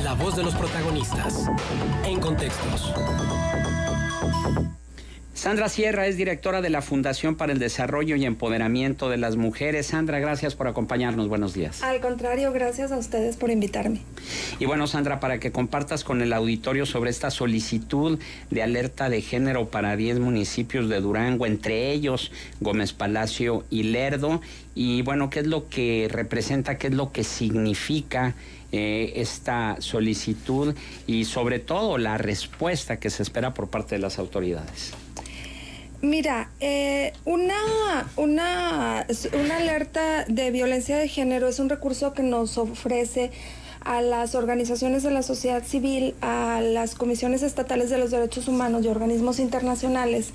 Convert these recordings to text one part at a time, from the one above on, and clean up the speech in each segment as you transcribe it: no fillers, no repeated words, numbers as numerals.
La voz de los protagonistas. En Contextos. Sandra Sierra es directora de la Fundación para el Desarrollo y Empoderamiento de las Mujeres. Sandra, gracias por acompañarnos. Buenos días. Al contrario, gracias a ustedes por invitarme. Y bueno, Sandra, para que compartas con el auditorio sobre esta solicitud de alerta de género para 10 municipios de Durango, entre ellos Gómez Palacio y Lerdo. Y bueno, ¿qué es lo que representa, qué es lo que significa esta solicitud y sobre todo la respuesta que se espera por parte de las autoridades? Mira, una alerta de violencia de género es un recurso que nos ofrece a las organizaciones de la sociedad civil, a las comisiones estatales de los derechos humanos y organismos internacionales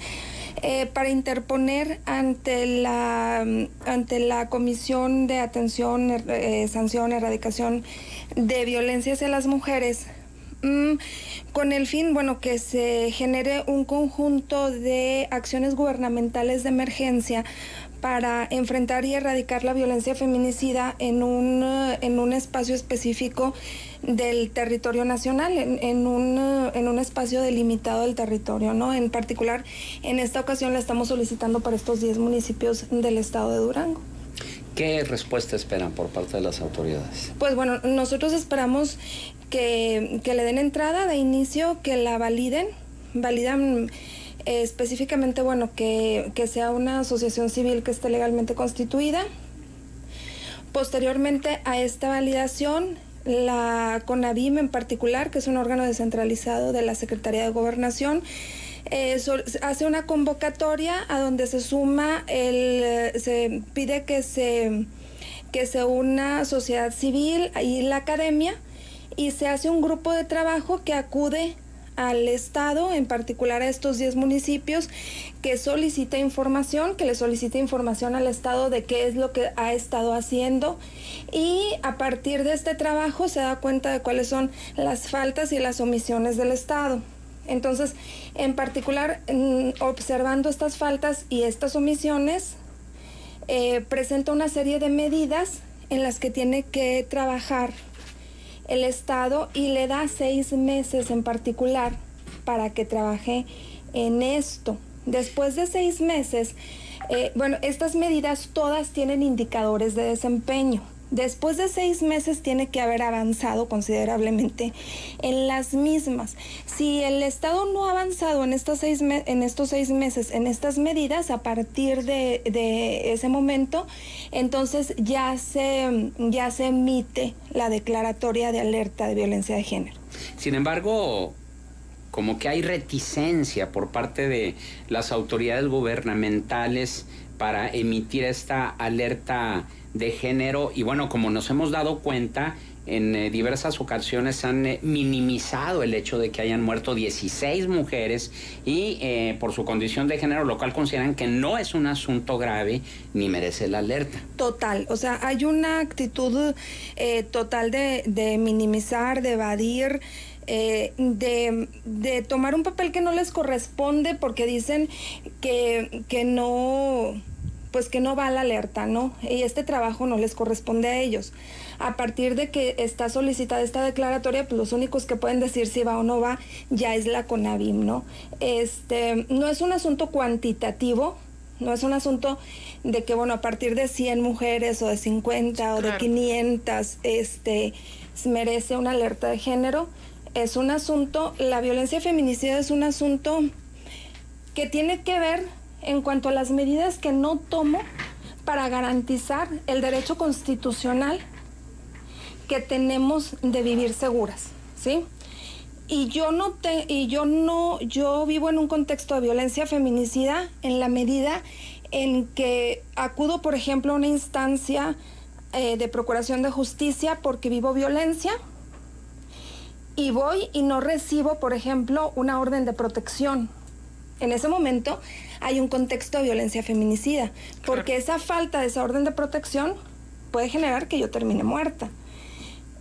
para interponer ante la Comisión de Atención, Sanción, Erradicación de Violencia hacia las Mujeres, con el fin, que se genere un conjunto de acciones gubernamentales de emergencia para enfrentar y erradicar la violencia feminicida en un espacio específico del territorio nacional, en un espacio delimitado del territorio, ¿no? En particular, en esta ocasión la estamos solicitando para estos 10 municipios del estado de Durango. ¿Qué respuesta esperan por parte de las autoridades? Pues bueno, nosotros esperamos que le den entrada de inicio, que la validan específicamente, que sea una asociación civil que esté legalmente constituida. Posteriormente a esta validación, la CONAVIM en particular, que es un órgano descentralizado de la Secretaría de Gobernación, hace una convocatoria a donde se suma, se pide que se una sociedad civil y la academia, y se hace un grupo de trabajo que acude al Estado, en particular a estos 10 municipios, que le solicita información al Estado de qué es lo que ha estado haciendo, y a partir de este trabajo se da cuenta de cuáles son las faltas y las omisiones del Estado. Entonces, en particular, observando estas faltas y estas omisiones, presenta una serie de medidas en las que tiene que trabajar el Estado, y le da 6 meses en particular para que trabaje en esto. Después de 6 meses, estas medidas todas tienen indicadores de desempeño. Después de 6 meses tiene que haber avanzado considerablemente en las mismas. Si el Estado no ha avanzado en estos 6 meses en estas medidas, a partir de ese momento, entonces ya se emite la declaratoria de alerta de violencia de género. Sin embargo, como que hay reticencia por parte de las autoridades gubernamentales para emitir esta alerta de género, y bueno, como nos hemos dado cuenta, en diversas ocasiones han minimizado el hecho de que hayan muerto 16 mujeres y por su condición de género, lo cual consideran que no es un asunto grave ni merece la alerta. Total, o sea, hay una actitud total de minimizar, de evadir, de tomar un papel que no les corresponde, porque dicen que no, pues que no va la alerta, ¿no? Y este trabajo no les corresponde a ellos. A partir de que está solicitada esta declaratoria, pues los únicos que pueden decir si va o no va ya es la CONAVIM, ¿no? No es un asunto cuantitativo, no es un asunto de que, a partir de 100 mujeres o de 50 o de 500, merece una alerta de género. Es un asunto, la violencia feminicida es un asunto que tiene que ver en cuanto a las medidas que no tomo para garantizar el derecho constitucional que tenemos de vivir seguras, ¿sí? Yo vivo en un contexto de violencia feminicida en la medida en que acudo, por ejemplo, a una instancia de procuración de justicia porque vivo violencia, y voy y no recibo, por ejemplo, una orden de protección. En ese momento hay un contexto de violencia feminicida, porque esa falta de esa orden de protección puede generar que yo termine muerta.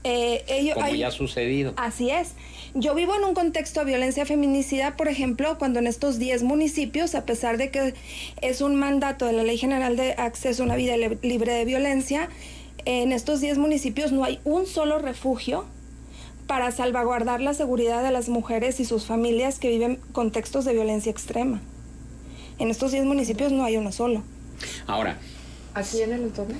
Ya ha sucedido. Así es. Yo vivo en un contexto de violencia feminicida, por ejemplo, cuando en estos 10 municipios, a pesar de que es un mandato de la Ley General de Acceso a una Vida Libre de Violencia, en estos 10 municipios no hay un solo refugio para salvaguardar la seguridad de las mujeres y sus familias que viven contextos de violencia extrema. En estos 10 municipios no hay uno solo. Ahora, ¿aquí en el entorno?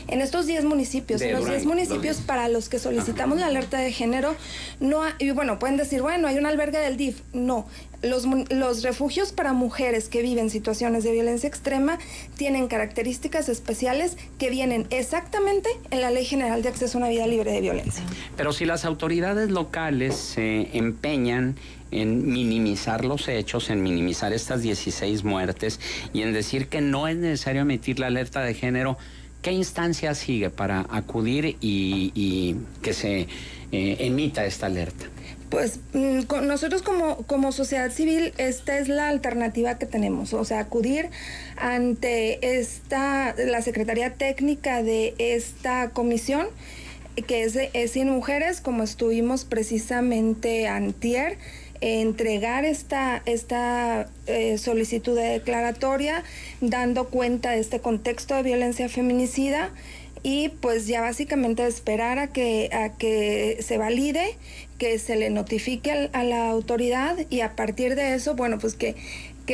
En estos 10 municipios, en los 10 municipios para los que solicitamos la alerta de género, no hay, y bueno, pueden decir, bueno, hay un albergue del DIF. No, los refugios para mujeres que viven situaciones de violencia extrema tienen características especiales que vienen exactamente en la Ley General de Acceso a una Vida Libre de Violencia. pero si las autoridades locales se empeñan en minimizar los hechos, en minimizar estas 16 muertes y en decir que no es necesario emitir la alerta de género, ¿qué instancia sigue para acudir y que se emita esta alerta? Pues nosotros como sociedad civil, esta es la alternativa que tenemos, o sea, acudir ante la Secretaría Técnica de esta comisión, que es Sin Mujeres, como estuvimos precisamente antier, entregar esta solicitud de declaratoria, dando cuenta de este contexto de violencia feminicida, y pues ya básicamente esperar a que se valide, que se le notifique a la autoridad, y a partir de eso, bueno, pues que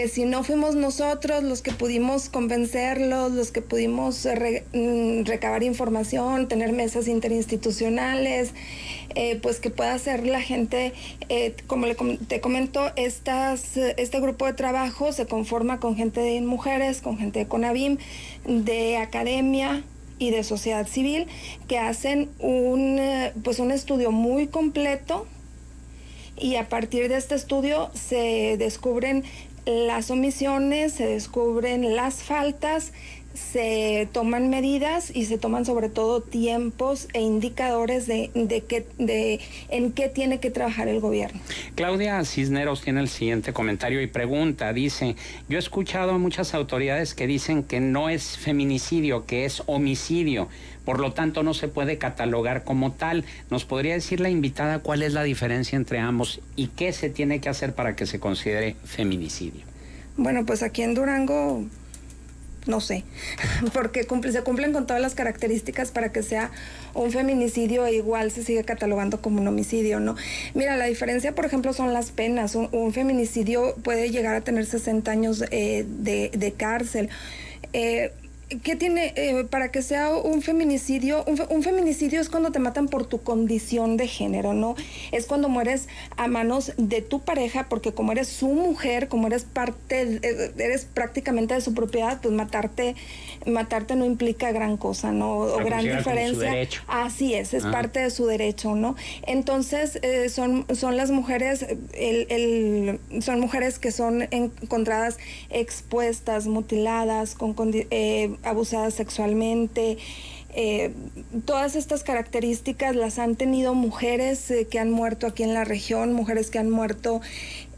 si no fuimos nosotros los que pudimos convencerlos, los que pudimos recabar información, tener mesas interinstitucionales, pues que pueda hacer la gente, como te comento, este grupo de trabajo se conforma con gente de Mujeres, con gente de CONAVIM, de academia y de sociedad civil, que hacen un estudio muy completo, y a partir de este estudio se descubren las omisiones, se descubren las faltas, se toman medidas y se toman sobre todo tiempos e indicadores de en qué tiene que trabajar el gobierno. Claudia Cisneros tiene el siguiente comentario y pregunta, dice, yo he escuchado a muchas autoridades que dicen que no es feminicidio, que es homicidio, por lo tanto no se puede catalogar como tal. ¿Nos podría decir la invitada cuál es la diferencia entre ambos y qué se tiene que hacer para que se considere feminicidio? Bueno, pues aquí en Durango no sé, porque se cumplen con todas las características para que sea un feminicidio, e igual se sigue catalogando como un homicidio, ¿no? Mira, la diferencia, por ejemplo, son las penas. Un feminicidio puede llegar a tener 60 años de cárcel. ¿Qué tiene para que sea un feminicidio? Un feminicidio es cuando te matan por tu condición de género, ¿no? Es cuando mueres a manos de tu pareja, porque como eres su mujer, como eres eres prácticamente de su propiedad, pues matarte no implica gran cosa, ¿no? O gran diferencia. Así es parte de su derecho, ¿no? Entonces son las mujeres, son mujeres que son encontradas expuestas, mutiladas, abusadas sexualmente. Todas estas características las han tenido mujeres que han muerto aquí en la región, mujeres que han muerto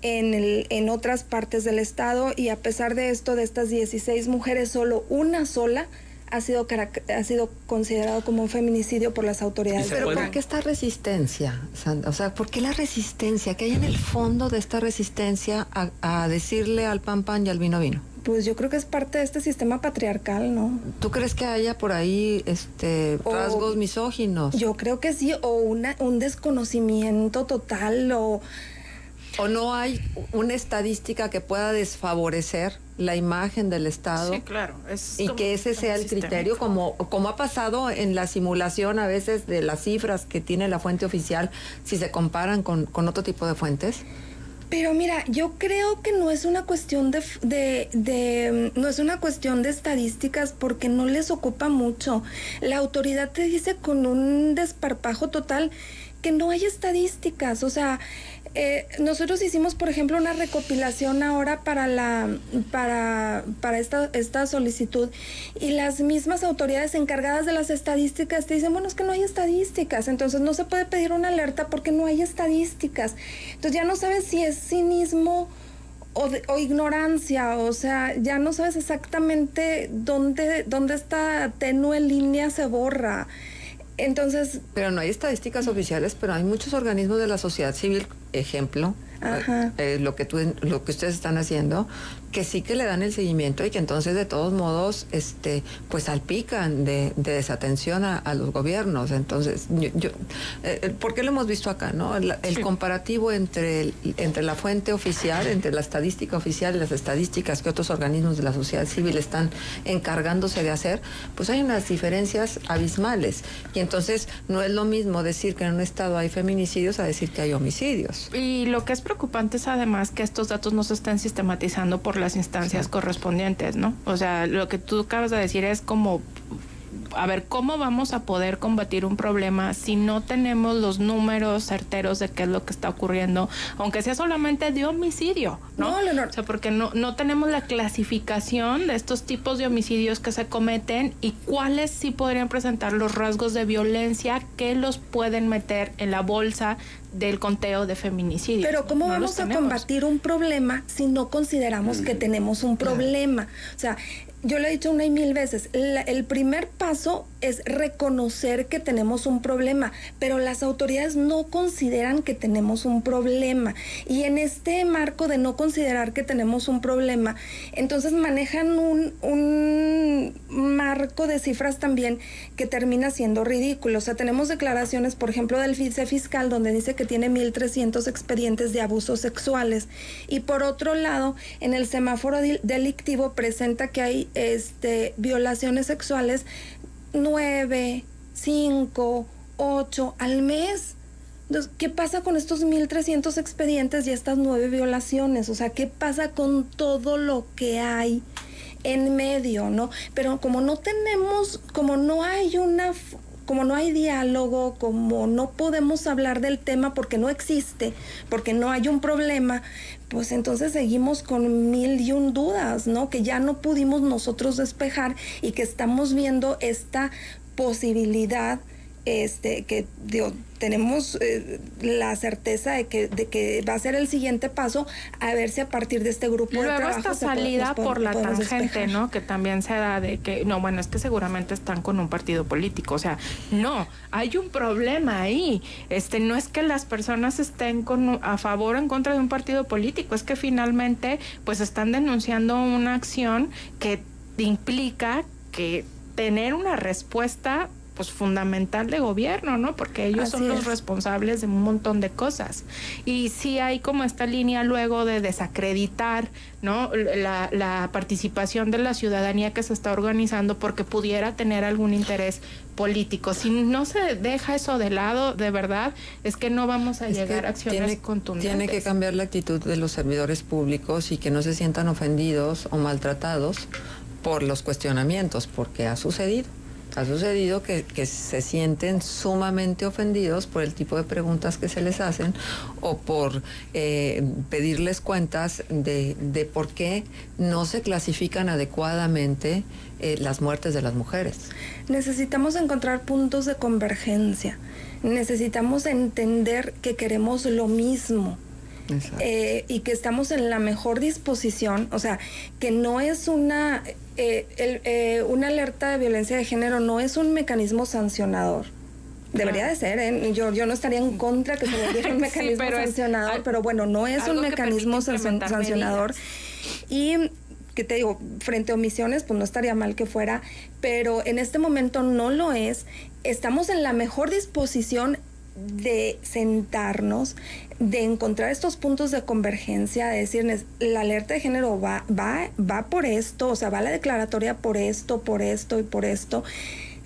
en otras partes del estado, y a pesar de esto, de estas 16 mujeres, solo una sola ha sido considerado como un feminicidio por las autoridades. Pero ¿por qué esta resistencia, Sandra? O sea, ¿por qué la resistencia? ¿Qué hay en el fondo de esta resistencia a decirle al pan pan y al vino vino? Pues yo creo que es parte de este sistema patriarcal, ¿no? ¿Tú crees que haya por ahí rasgos misóginos? Yo creo que sí, o un desconocimiento total, o no hay una estadística que pueda desfavorecer la imagen del Estado. Sí, claro. Y que ese sea el criterio, como ha pasado en la simulación a veces de las cifras que tiene la fuente oficial, si se comparan con otro tipo de fuentes. Pero mira, yo creo que no es una cuestión no es una cuestión de estadísticas, porque no les ocupa mucho. La autoridad te dice con un desparpajo total que no hay estadísticas. O sea, nosotros hicimos, por ejemplo, una recopilación ahora para esta solicitud, y las mismas autoridades encargadas de las estadísticas te dicen, bueno, es que no hay estadísticas, entonces no se puede pedir una alerta porque no hay estadísticas. Entonces ya no sabes si es cinismo o ignorancia, o sea, ya no sabes exactamente dónde esta tenue línea se borra. Entonces, pero no hay estadísticas oficiales, pero hay muchos organismos de la sociedad civil ejemplo, lo que ustedes están haciendo, que sí que le dan el seguimiento y que entonces de todos modos pues salpican de desatención a los gobiernos. Entonces ¿por qué lo hemos visto acá, no? El comparativo entre la fuente oficial, entre la estadística oficial y las estadísticas que otros organismos de la sociedad civil están encargándose de hacer, pues hay unas diferencias abismales, y entonces no es lo mismo decir que en un estado hay feminicidios a decir que hay homicidios. Y lo que es preocupante es además que estos datos no se están sistematizando por las instancias correspondientes, ¿no? O sea, lo que tú acabas de decir es como, a ver, ¿cómo vamos a poder combatir un problema si no tenemos los números certeros de qué es lo que está ocurriendo, aunque sea solamente de homicidio, ¿no? O sea, porque no tenemos la clasificación de estos tipos de homicidios que se cometen y cuáles sí podrían presentar los rasgos de violencia que los pueden meter en la bolsa del conteo de feminicidios. Pero ¿cómo vamos a combatir un problema si no consideramos que tenemos un problema? O sea, yo lo he dicho una y mil veces, el primer paso es reconocer que tenemos un problema, pero las autoridades no consideran que tenemos un problema. Y en este marco de no considerar que tenemos un problema, entonces manejan un marco de cifras también que termina siendo ridículo. O sea, tenemos declaraciones, por ejemplo, del vicefiscal, donde dice que tiene 1,300 expedientes de abusos sexuales. Y por otro lado, en el semáforo delictivo presenta que hay violaciones sexuales 9, 5, 8 al mes. Entonces, ¿qué pasa con estos 1,300 expedientes y estas 9 violaciones? O sea, ¿qué pasa con todo lo que hay en medio, no? Pero como no hay diálogo, como no podemos hablar del tema porque no existe, porque no hay un problema, pues entonces seguimos con 1,001 dudas, ¿no? Que ya no pudimos nosotros despejar y que estamos viendo esta posibilidad, que tenemos la certeza de que va a ser el siguiente paso, a ver si a partir de este grupo de trabajo esta salida por la tangente, ¿no? Que también se da de que, no, bueno, es que seguramente están con un partido político, o sea, no, hay un problema ahí, no es que las personas estén a favor o en contra de un partido político, es que finalmente, pues están denunciando una acción que implica que tener una respuesta pues fundamental de gobierno, ¿no? Porque ellos son los responsables de un montón de cosas. Y sí hay como esta línea luego de desacreditar, ¿no? La participación de la ciudadanía que se está organizando porque pudiera tener algún interés político. Si no se deja eso de lado, de verdad, es que no vamos a llegar a acciones contundentes. Tiene que cambiar la actitud de los servidores públicos y que no se sientan ofendidos o maltratados por los cuestionamientos, porque ha sucedido. Ha sucedido que se sienten sumamente ofendidos por el tipo de preguntas que se les hacen o por pedirles cuentas de por qué no se clasifican adecuadamente las muertes de las mujeres. Necesitamos encontrar puntos de convergencia. Necesitamos entender que queremos lo mismo. Y que estamos en la mejor disposición, o sea, que no es una alerta de violencia de género, no es un mecanismo sancionador. Debería de ser, yo no estaría en contra que se volviera un mecanismo sancionador, pero bueno, no es un mecanismo sancionador. Y que te digo, frente a omisiones, pues no estaría mal que fuera, pero en este momento no lo es. Estamos en la mejor disposición de sentarnos, de encontrar estos puntos de convergencia, de decirles, la alerta de género va por esto, o sea, va la declaratoria por esto y por esto.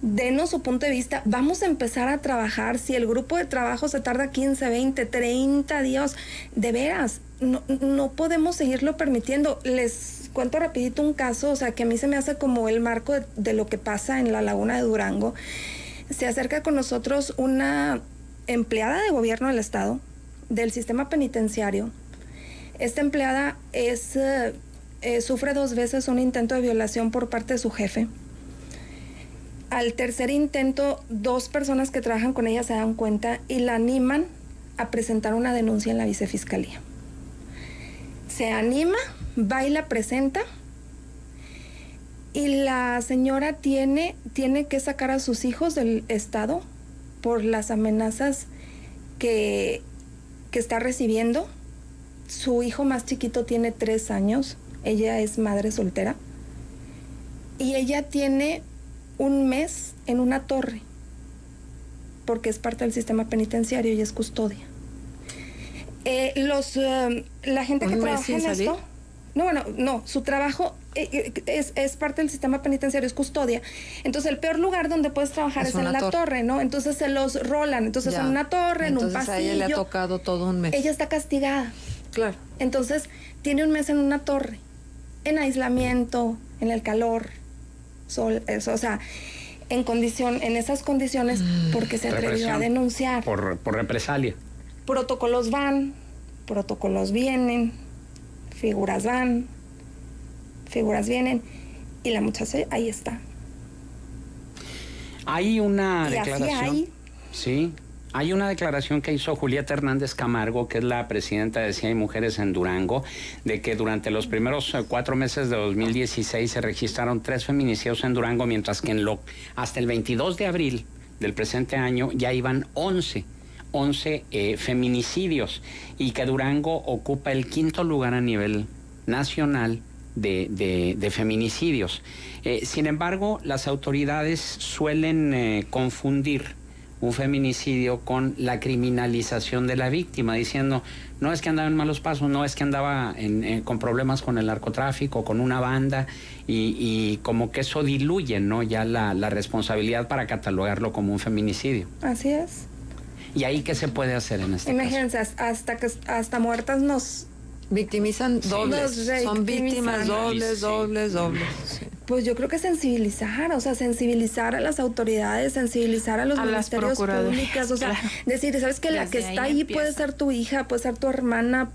Denos su punto de vista, vamos a empezar a trabajar. Si el grupo de trabajo se tarda 15, 20, 30 días, de veras, no podemos seguirlo permitiendo. Les cuento rapidito un caso, o sea, que a mí se me hace como el marco de lo que pasa en la Laguna de Durango. Se acerca con nosotros una empleada de gobierno del estado, del sistema penitenciario. Esta empleada sufre 2 veces un intento de violación por parte de su jefe. Al tercer intento, 2 personas que trabajan con ella se dan cuenta y la animan a presentar una denuncia en la vicefiscalía. Se anima, va y la presenta, y la señora tiene que sacar a sus hijos del estado por las amenazas que que está recibiendo. Su hijo más chiquito tiene 3 años. Ella es madre soltera. Y ella tiene un mes en una torre, porque es parte del sistema penitenciario y es custodia. La gente que trabaja en esto... No, su trabajo es parte del sistema penitenciario, es custodia. Entonces, el peor lugar donde puedes trabajar es en la torre, ¿no? Entonces, se los rolan. Entonces, en una torre, en un pasillo. A ella le ha tocado todo un mes. Ella está castigada. Claro. Entonces, tiene un mes en una torre, en aislamiento, en el calor, sol, eso, o sea, en esas condiciones, porque se atrevió a denunciar. Por represalia. Protocolos van, protocolos vienen, figuras van, figuras vienen, y la muchacha ahí está. Hay una y declaración. Así hay. Sí. Hay una declaración que hizo Julieta Hernández Camargo, que es la presidenta de Sí Hay Mujeres en Durango, de que durante los primeros 4 meses de 2016 se registraron 3 feminicidios en Durango, mientras que hasta el 22 de abril del presente año ya iban 11 feminicidios, y que Durango ocupa el 5º lugar a nivel nacional de feminicidios. Sin embargo, las autoridades suelen confundir un feminicidio con la criminalización de la víctima, diciendo, no es que andaba en malos pasos, no es que andaba con problemas con el narcotráfico, con una banda, y como que eso diluye, ¿no?, ya la responsabilidad para catalogarlo como un feminicidio. Así es. ¿Y ahí qué se puede hacer en este caso? Imagínense, hasta muertas nos... Victimizan dobles, son víctimas dobles. Sí. Pues yo creo que sensibilizar a las autoridades, sensibilizar a los ministerios públicos, o sea, claro, decir, ¿sabes qué? La que está ahí empieza. Puede ser tu hija, puede ser tu hermana,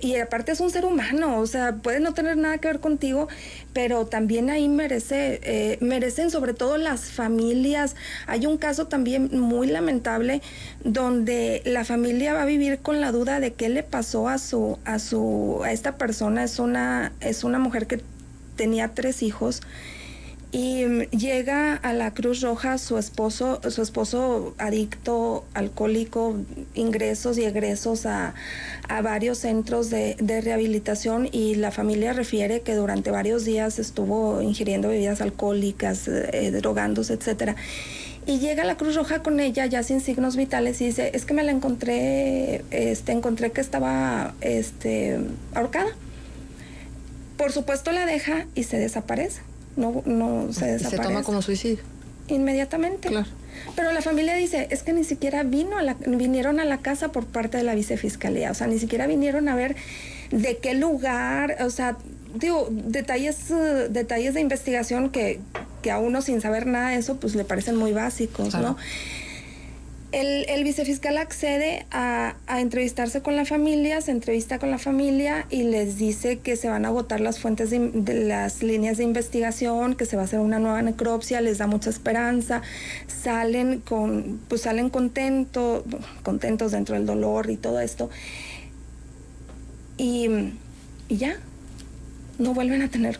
y aparte es un ser humano, o sea, puede no tener nada que ver contigo, pero también ahí merecen sobre todo las familias. Hay un caso también muy lamentable donde la familia va a vivir con la duda de qué le pasó a esta persona. Es una mujer que tenía 3 hijos, y llega a la Cruz Roja su esposo adicto, alcohólico, ingresos y egresos a varios centros de rehabilitación, y la familia refiere que durante varios días estuvo ingiriendo bebidas alcohólicas, drogándose, etcétera. Y llega a la Cruz Roja con ella ya sin signos vitales y dice, es que me la encontré que estaba ahorcada. Por supuesto la deja y se desaparece. No se desaparece. Se toma como suicidio. Inmediatamente. Claro. Pero la familia dice, es que ni siquiera vinieron a la casa por parte de la vicefiscalía, o sea, ni siquiera vinieron a ver de qué lugar, o sea, digo, detalles de investigación que a uno sin saber nada de eso, pues le parecen muy básicos, claro, ¿no? El vicefiscal accede a entrevistarse con la familia, se entrevista con la familia y les dice que se van a agotar las fuentes de las líneas de investigación, que se va a hacer una nueva necropsia, les da mucha esperanza, salen contentos dentro del dolor y todo esto. Y ya, no vuelven a tener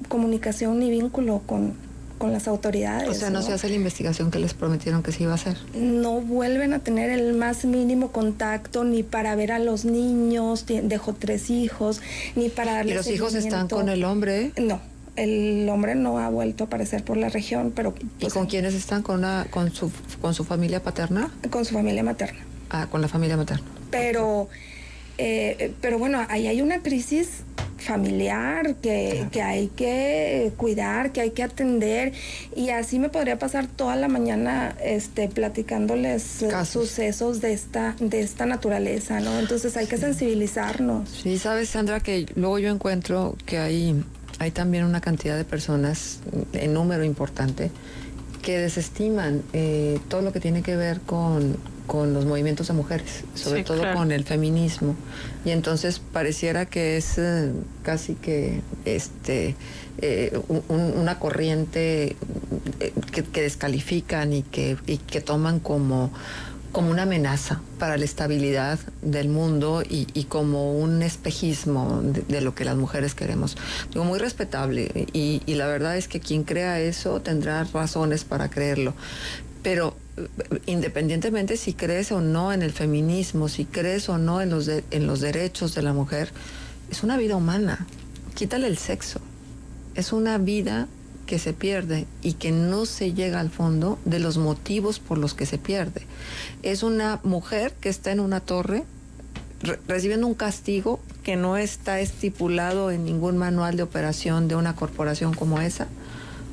comunicación ni vínculo con las autoridades. O sea, no se hace la investigación que les prometieron que se iba a hacer. No vuelven a tener el más mínimo contacto ni para ver a los niños, dejó 3 hijos, ni para darles. ¿Y los hijos están con el hombre? No, el hombre no ha vuelto a aparecer por la región, pero... ¿Y con quiénes están? ¿Con su familia paterna? Con su familia materna. Ah, con la familia materna. Pero bueno, ahí hay una crisis familiar que hay que cuidar, que hay que atender, y así me podría pasar toda la mañana platicándoles sucesos de esta naturaleza, ¿no? Entonces hay que sensibilizarnos. Sí, sabes, Sandra, que luego yo encuentro que hay también una cantidad de personas en número importante que desestiman todo lo que tiene que ver con los movimientos de mujeres, sobre todo claro, con el feminismo, y entonces pareciera que es casi que una corriente que descalifican y que toman como una amenaza para la estabilidad del mundo y como un espejismo de lo que las mujeres queremos. Digo, muy respetable, y la verdad es que quien crea eso tendrá razones para creerlo, pero independientemente si crees o no en el feminismo, si crees o no en los derechos de la mujer, es una vida humana. Quítale el sexo. Es una vida que se pierde y que no se llega al fondo de los motivos por los que se pierde. Es una mujer que está en una torre recibiendo un castigo que no está estipulado en ningún manual de operación de una corporación como esa,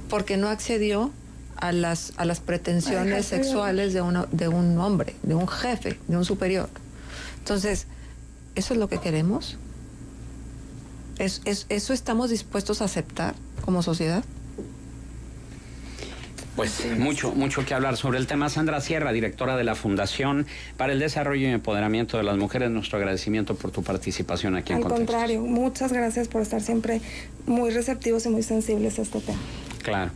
porque no accedió a las pretensiones sexuales de un hombre, de un jefe, de un superior. Entonces, ¿eso es lo que queremos? ¿Eso estamos dispuestos a aceptar como sociedad? Pues mucho que hablar sobre el tema. Sandra Sierra, directora de la Fundación para el Desarrollo y Empoderamiento de las Mujeres, nuestro agradecimiento por tu participación aquí en Contextos. Al contrario, muchas gracias por estar siempre muy receptivos y muy sensibles a este tema. Claro.